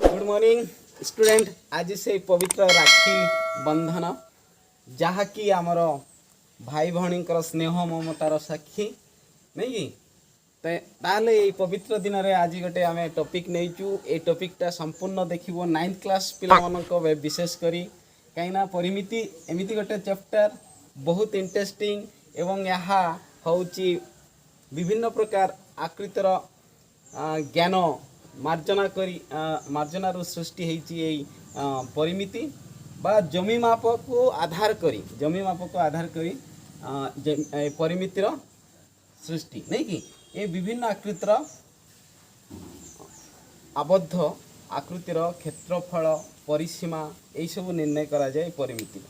Good morning student. आज से पवित्र राखी बंधन जहाँकि आमर भाई भौणी स्नेह ममतार साक्षी नहीं कि ताले ये पवित्र दिन में आज गोटे आम टॉपिक नहींचु। ये टॉपिकटा संपूर्ण देखिबो 9th क्लास पिला मानक विशेष करी कहीं परिमिति एमती गोटे चैप्टर बहुत इंटरेस्टिंग एवं यहाँ हूँ विभिन्न प्रकार आकृतिर ज्ञान मार्जना करी मार्जनार सृष्टि होती परिमिति बा जमी माप को आधार करी परिमितिर सृष्टि नहीं कि ये विभिन्न आकृतिर आबद्ध आकृतिर क्षेत्रफल परिसीमा यही सब निर्णय करा जाए परिमिति।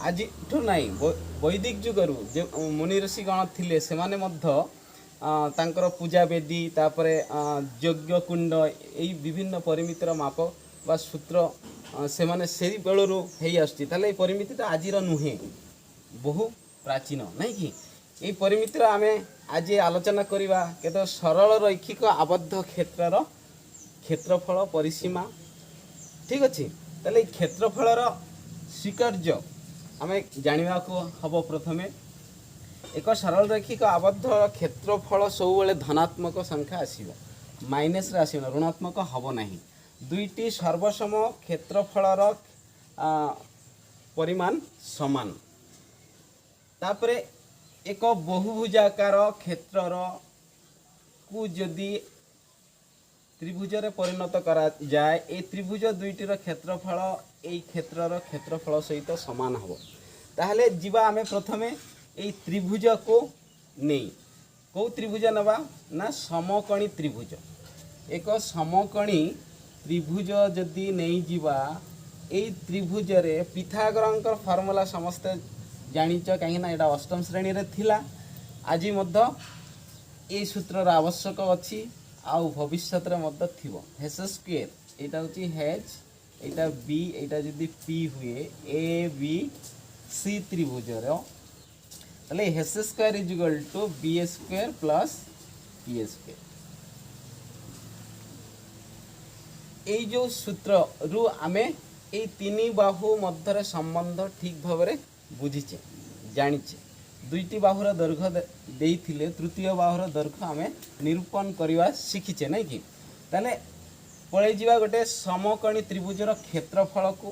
आज नहीं वैदिक जुगरु जो मुनि ऋषिगण थिले से माने मध्य तांकर पूजा वेदी तापरे यज्ञ कुंड यही विभिन्न परिमितिर माप बा सूत्र से माने से बेलू हो आसुची परिमिति आजिर नुहे बहु प्राचीन नहीं कि यही परिमितिर आम आज आलोचना करवा केवल सरल रैखिक आबद्ध क्षेत्रर क्षेत्रफल परिसीमा ठीक अच्छे। ताले क्षेत्रफलर स्वीकार्य आम जाना हम प्रथमे एक सरल रैखिक आबद्ध क्षेत्रफल सब धनात्मक संख्या आसब माइनस आसना ऋणात्मक हम ना। दुईटी सर्वसम क्षेत्रफलर परिमाण समान तापरे एक बहुभुजाकार क्षेत्रर को जदि त्रिभुज रे परिणत करा जाए ए त्रिभुज दुईटीर क्षेत्रफल ए क्षेत्रर क्षेत्रफल सहित समान हम ताहले जीवा आमे प्रथमे ए त्रिभुज को नहीं कौ त्रिभुज नवा ना समकोणी त्रिभुज एक समकोणी त्रिभुज जदि नहीं जीवा ए त्रिभुज रे पिथागोरस फर्मुला समस्ते जानिच कहीं यहाँ अष्टम श्रेणी रे थिला आज मध्य ये सूत्रर आवश्यक अच्छी आउ भविष्य में थिबो हेच स्क्वायर यहाँ हूँ हेच यहाँ बी यहाँ जदि पी हुए ए बी सी त्रिभुजर ताले H square is equal to B square plus P square ये जो सूत्र रु आमे ये तीन बाहु मध्य संबंध ठीक भाव में बुझीचे जानीचे दुईटी बाहुर दैर्घ्य देइथिले तृतीय बाहुर दैर्घ्य आमे निरूपण करवा शिखीचे नहीं कि ताले पळै जिवा गोटे समकोणी त्रिभुजर क्षेत्रफल को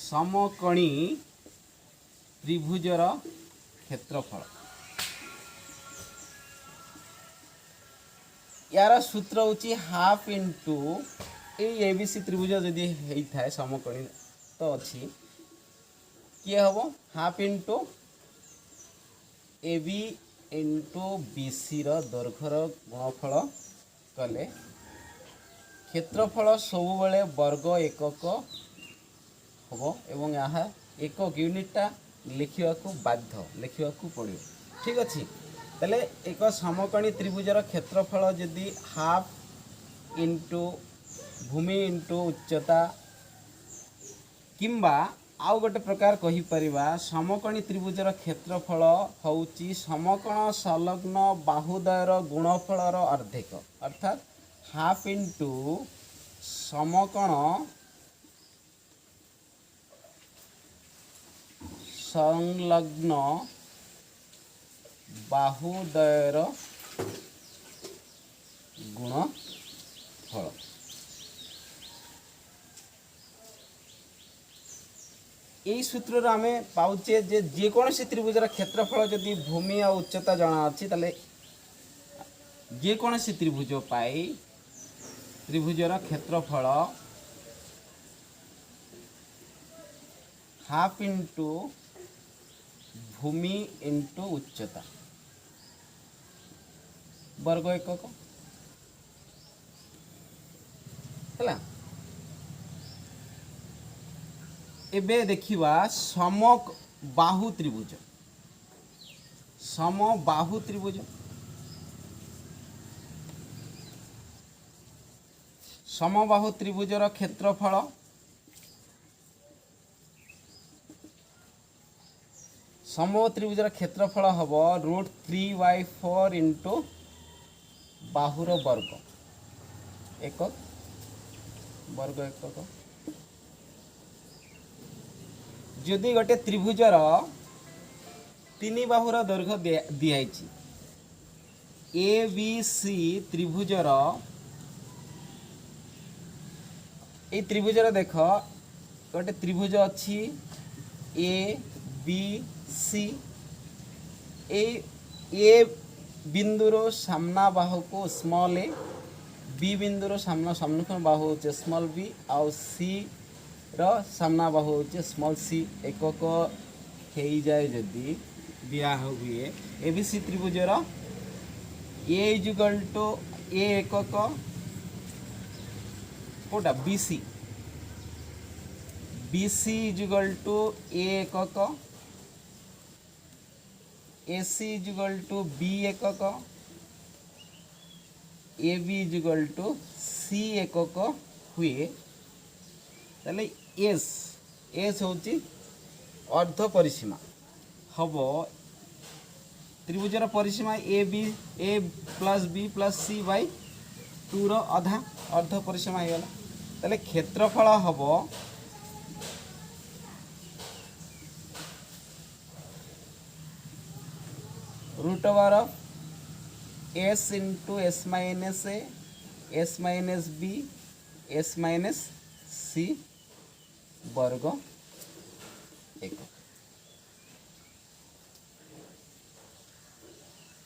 समकोणी त्रिभुजर क्षेत्रफल यार सूत्र होची हाफ इंटू एबीसी त्रिभुज जदि होता है समकोणी तो अच्छी किए हम half into A B into B C दैर्घ्यर गुणफल कले क्षेत्रफल सब बेले वर्ग एकक हम एवं यहाँ एकक यूनिटा लिखा बाध्य लिखा पड़ो ठीक अच्छे। ताले एक समकोणी त्रिभुजर क्षेत्रफल जदि हाफ इंटू भूमि इंटू उच्चता किंबा आउ गोटे प्रकार कहीपर समकोणी त्रिभुजर क्षेत्रफल हूँ समकोण संलग्न बाहुद्वयर गुणफलर अर्धेक अर्थात हाफ इंटू समकोण संलग्न बाहुद्वयर गुणफल यही सूत्र आम पाचे जेकोसी त्रिभुजर क्षेत्रफल जदि भूमि और उच्चता जना अच्छी ताले जेकोसी त्रिभुज पाई त्रिभुजर क्षेत्रफल हाफ इंटू भूमि इंटू उच्चता वर्ग एकक है। एबे देखिवा समबाहु त्रिभुज समबाहु त्रिभुजर क्षेत्रफल समबाहु त्रिभुजर क्षेत्रफल हम √3/4 इंटू बाहुर वर्ग एकक वर्ग एकक जदि गोटे त्रिभुजर तीन बाहुर दैर्घ्य दिखाई ए बी सी त्रिभुजर ये त्रिभुजर देख गोटे त्रिभुज अच्छी ए बी सी ए बिंदुर सामना बाहु को स्मॉल ए बी बिंदुर सम्मुखीन बाहु होचे स्मॉल बी आउ सी रो सामना बाहु होचे स्मॉल सी एकक हो जाए जदि दिया हुए ए बी सी त्रिभुजर ए इजुगल टू ए एकक कोटा B C is equal to A एकक A C is equal to B एकक A B is equal to C एकक हुए ताले एस एस होची अर्ध परिसीमा हम त्रिभुजर परिसीमा A plus B plus C by 2 रो अधा अर्ध परिसीमा हो गला ताले क्षेत्रफल हम root over of S into S minus A S minus B S minus C वर्ग एक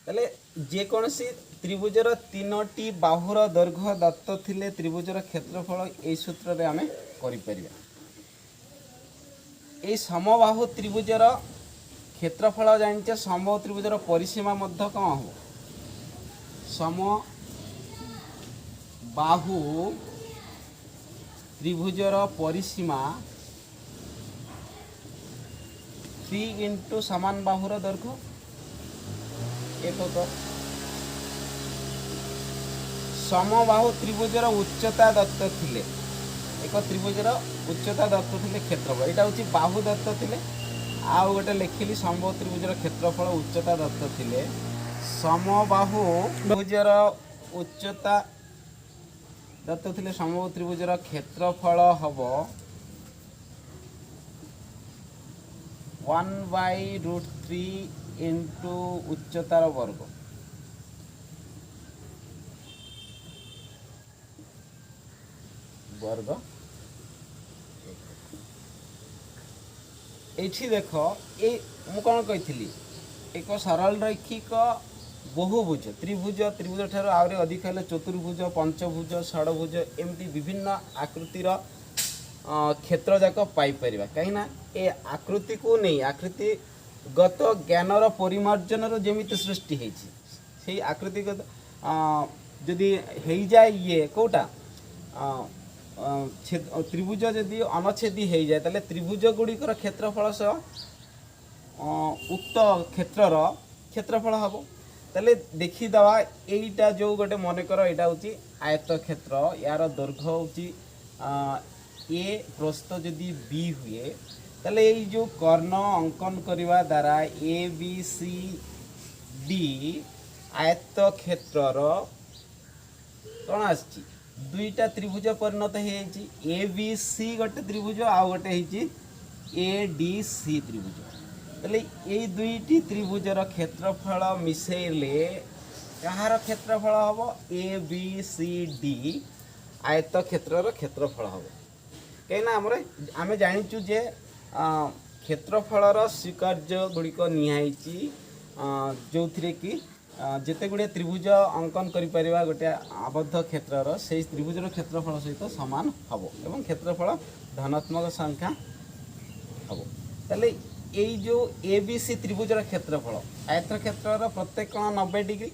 ताले जेकोसी त्रिभुजर तीनोटी बाहुर दैर्घ्य दत्त थिले त्रिभुजर क्षेत्रफल यही सूत्र रे आमे करि परिबा ए समबाहु त्रिभुजर क्षेत्रफल जानिचे समबाहु त्रिभुजर परिसीमा मध्य कौन हो सम बाहु त्रिभुजर परिसीमा 3 इंटू समान बाहुर दैर्घ्य एकक समबाहु त्रिभुजर उच्चता दत्त थिले एक त्रिभुजर उच्चता दत्त थिले क्षेत्रफल यहाँ हूँ बाहु दत्त थिले आउ गोटे लिखिली समबाहु त्रिभुजर क्षेत्रफल उच्चता दत्त थिले समबाहु त्रिभुजर उच्चता दत्त थिले समबाहु त्रिभुजर क्षेत्रफल हम 1/√3 इंटू उच्चतार वर्ग वर्ग एठी देख ए मु कौन कही एक सरल रैखिक बहुभुज त्रिभुज त्रिभुज ठार आहरी अधिक हेले चतुर्भुज पंचभुज षडभुज एमती विभिन्न आकृतिर क्षेत्र जाक पाइपर कहीं ए आकृति को नहीं आकृति गत ज्ञानर परिमार्जन जमी सृष्टि से आकृतिगत जदि हो जाए ये कौटा त्रिभुज जदि अनछेदी हो जाए ताले त्रिभुज गुड़िकर क्षेत्रफल सह उक्त क्षेत्रर क्षेत्रफल हम ताले देखीदवा यहीटा जो गोटे मनकर यहाँ हूँ आयत क्षेत्र यार दैर्घ्य हूँ ए प्रस्थ जदि बी हुए ताले ये जो कर्ण अंकन करने द्वारा ए बी सी डी आयत क्षेत्रर कौन आसी दुईटा त्रिभुज परिणत हो ए बी सी गोटे त्रिभुज आउ गोटे ए डी सी त्रिभुज ताले ये दुईटी त्रिभुजर क्षेत्रफल मिसेले कहार क्षेत्रफल हम ए बी सी डी आयत क्षेत्रर क्षेत्रफल हम कहीं आम जाचु जे क्षेत्रफलर स्वीकार्य गुड़िक निहाई जो थे कि जिते गुड़े त्रिभुज अंकन कर गोटे आबद्ध क्षेत्रर से त्रिभुजर क्षेत्रफल सहित सामान हम एवं क्षेत्रफल धनात्मक संख्या हम ताले यही जो ए बी सी त्रिभुजर क्षेत्रफल आयत क्षेत्रर प्रत्येक कोण 90 डिग्री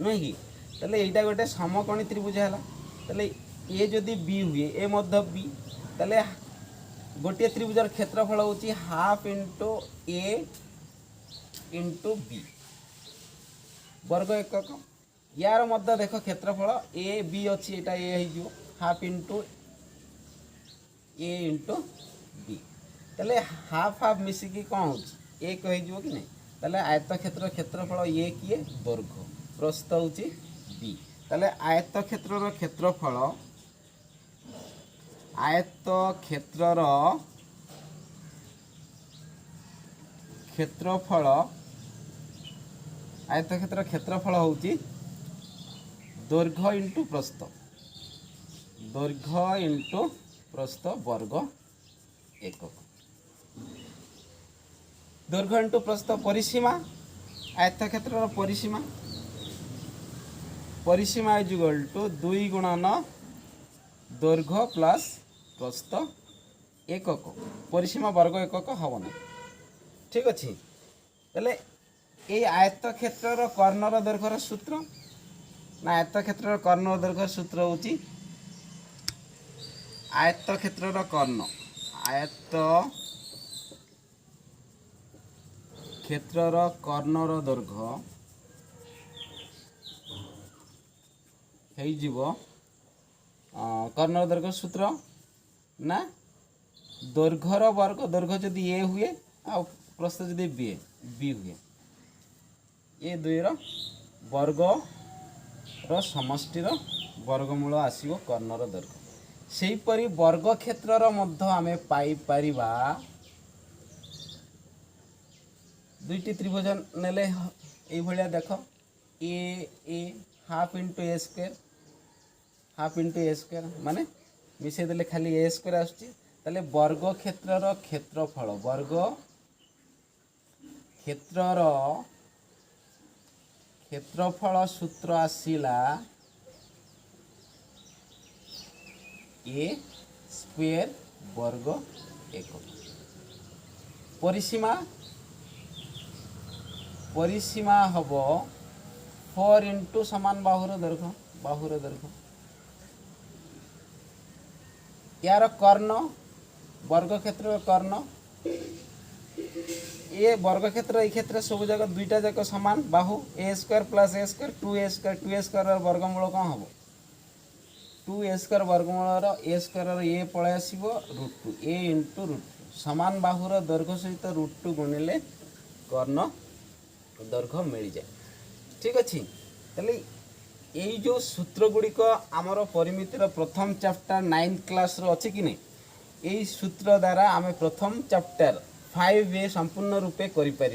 नुहे कि ताले यहाँ गोटे समकोणी त्रिभुज है ताले ए जदि बी हुए ए मध्य बी ताले गोटे त्रिभुजर क्षेत्रफल हूँ हाफ इंटू ए इंटू बी वर्ग एकक यार मध्य देख क्षेत्रफल ए बी अच्छी यहाँ ए हो हाफ इंटू ए इंटू बी ताले हाफ हाफ मिसिकी कौन हो एक हो कि नहीं ताले आयत क्षेत्र क्षेत्रफल ए किए दैर्घ्य प्रस्थ हूँ बी ताले आयतक्षेत्रर क्षेत्रफल आयतक्षेत्रर क्षेत्रफल आयतक्षेत्र क्षेत्रफल होची दैर्घ्य इंटू प्रस्थ वर्ग एकक दैर्घ्य इंटू प्रस्थ परिसीमा आयतक्षेत्रर परिसीमा इज इक्वल टू 2 गुणन दैर्घ्य प्लस प्रस्थ एकक परिसीमा वर्ग एकक हबना ठीक अच्छे तेल ये आयतक्षेत्रर कर्णर दैर्घ्यर सूत्र ना आयतक्षेत्रर कर्णर दैर्घ्यर सूत्र होची आयतक्षेत्रर कर्ण आयतक्षेत्रर कर्णर दैर्घ्य हो कर्णर दैर्घ्य सूत्र ना दैर्घ्यर वर्ग दैर्घ्य जदि ए हुए आ प्रस्थ जदि बी हुए ये दुईर वर्ग समष्टिर वर्गमूल आसीबो कर्णर दैर्घ्य सेहीपरि वर्ग क्षेत्रर मध्य आमे पाई परिबा दुईटी त्रिभुज नेले एई भलिया देख ए हाफ इंटू ए स्क्वायर माने मिसे देले खाली ए स्क्वायर आसुची ताले वर्ग क्षेत्रर क्षेत्रफल वर्ग क्षेत्रर क्षेत्रफल सूत्र आसिला ए स्क्वायर वर्ग एकक परिसीमा हबो 4 इंटू समान बाहुर दैर्घ्य यार कर्ण वर्ग क्षेत्र कर्ण ये वर्ग क्षेत्र ये क्षेत्र सब जगह दुईटा जाक समान बाहु ए स्क्वायर प्लस ए स्क्वायर 2a वर्गमूल कौन हम 2a वर्गमूल ए स्क्वायर ए पलि आसो √2 ए इंटू √2 समान बाहुर दैर्घ्य सहित √2 गुणिले कर्ण दैर्घ्य मिल जाए ठीक अच्छे तेल यही जो सूत्र गुड़िक आमर परिमितिर प्रथम चैप्टर 9th क्लास अच्छी कि नहीं यही सूत्र द्वारा आम प्रथम चैप्टर 5 संपूर्ण रूपे करिपर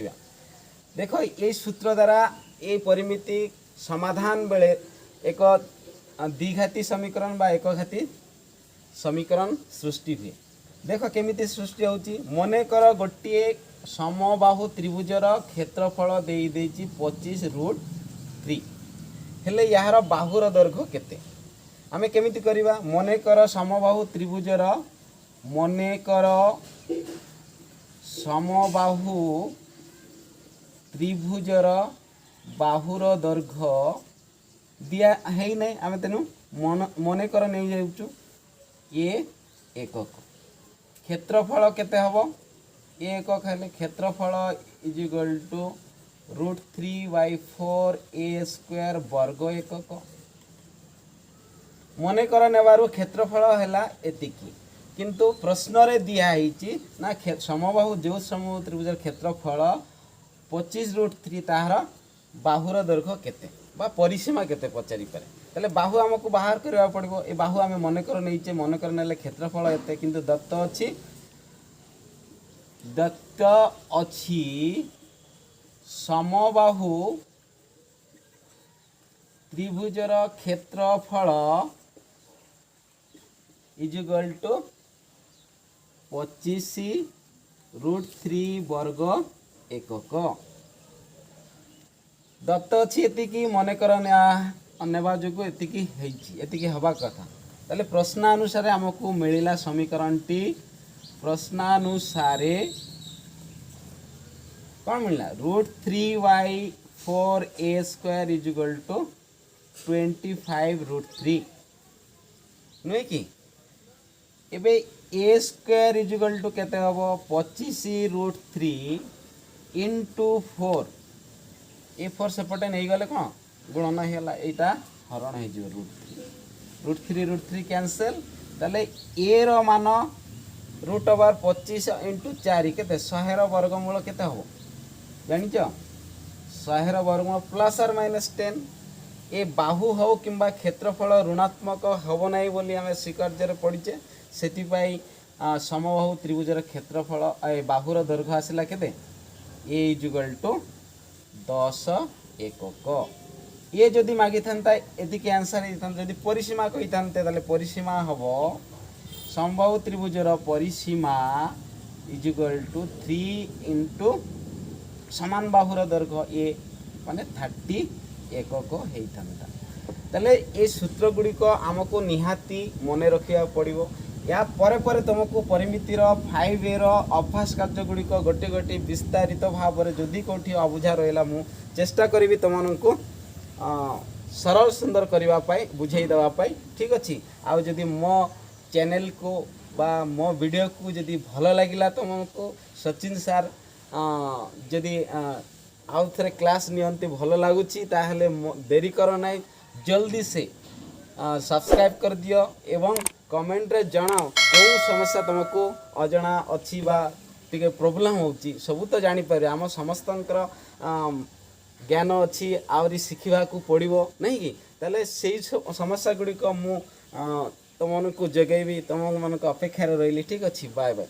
देख ये सूत्र द्वारा ये परिमिति समाधान बेले एक द्विघाती समीकरण बा एकघाती समीकरण सृष्टि हुए देख केमिति सृष्टि होची मने कर गोटे समबाहु त्रिभुजर क्षेत्रफल देई देची 25√3 हेले यार बाहुर दैर्घ्य केते आमे केमिति करिबा मने कर समबाहु त्रिभुजर समबाहु त्रिभुजर बाहुर दैर्घ्य दिया है नहीं आमे तेनु मने कर नहीं जाउचु ये एकक क्षेत्रफल केते हबो ये एकक हेले क्षेत्रफल इज इक्वल टू √3/4a² वर्ग एकक मने कर नेबारु क्षेत्रफल हैला एतिकी किंतु प्रश्न रे दिया है ना समबाहु जो समबाहु त्रिभुज क्षेत्रफल 25√3 ताहार बाहुर दैर्घ्य केते बा परिसीमा केते पचारि पारे तले बाहु हमको बाहर करबा पड़िबो ए बाहु आमे मने कर नैचे मने कर नेले क्षेत्रफल एते किंतु दत्त अछि समबाहु त्रिभुजर क्षेत्रफल इज इक्वल टू 25√3 वर्ग एकक दत्त अच्छी एतिकी मन कर नेबा जो एतिकी हवा कथा ताले प्रश्नानुसार आमको मिलला समीकरण टी प्रश्नानुसारे कौन मिलना √3/4a² इज इक्वल टू 25√3 नुहे कि एबे a² इज इक्वल टू केते हबो 25√3 इंटू 4 ए 4 सेपटे नहीं गले कौन गुणन हैला एटा हरण है जो √3 कैंसल ताले a रो मान √25 इंटू 4 केते 100 रो वर्गमूल केते हबो जानिच 100 रो वर्गमूल प्लस और माइनस 10 ए बाहु हो किंबा क्षेत्रफल ऋणात्मक हब नहीं बोली आम स्वीकार्य पढ़ीचे से समबाहु त्रिभुजर क्षेत्रफल ए बाहुर दैर्घ्य आसला केते ए इजुगल टू 10 एकक ये जदि मागी था एतिक आंसर जदि परिसीमा कही था परिसीमा हम समबाहु त्रिभुजर परिसीमा इजुगल टू 3 इंटू समान बाहुर दैर्घ्य ए माने 30 एकक होता ताले ये सूत्र गुड़िक आमको निहाती मन रखा पड़ो या परे परे तुमको परिमितिर 5A अभ्यास कार्य गुड़िक गोटे गोटे विस्तारित भाव में जदि कौटी अबुझा रहा मु चेष्टा करी तुमको सरल सुंदर करने बुझे देवाई ठीक अच्छे आउ जदि मो चैनल को बा मो वीडियो को जदि भल लगिला तुमको सचिन सार जदि आउ थे क्लास नियंती भल लगुच ताहले देरी कर ना जल्दी से सब्सक्राइब कर दियो एवं कमेंट रे जनाओ कौ समस्या तुमको अजना अच्छी बा टिके प्रोब्लेम होची सबू तो जानी पारे आम समस्तंकर ज्ञान अच्छी आहरी शिखा पड़ो नहीं कि ताले से समस्या गुड़िक मु तुम को जगेबी तुम मन अपेक्षा रही ठीक अच्छे बाय बाय।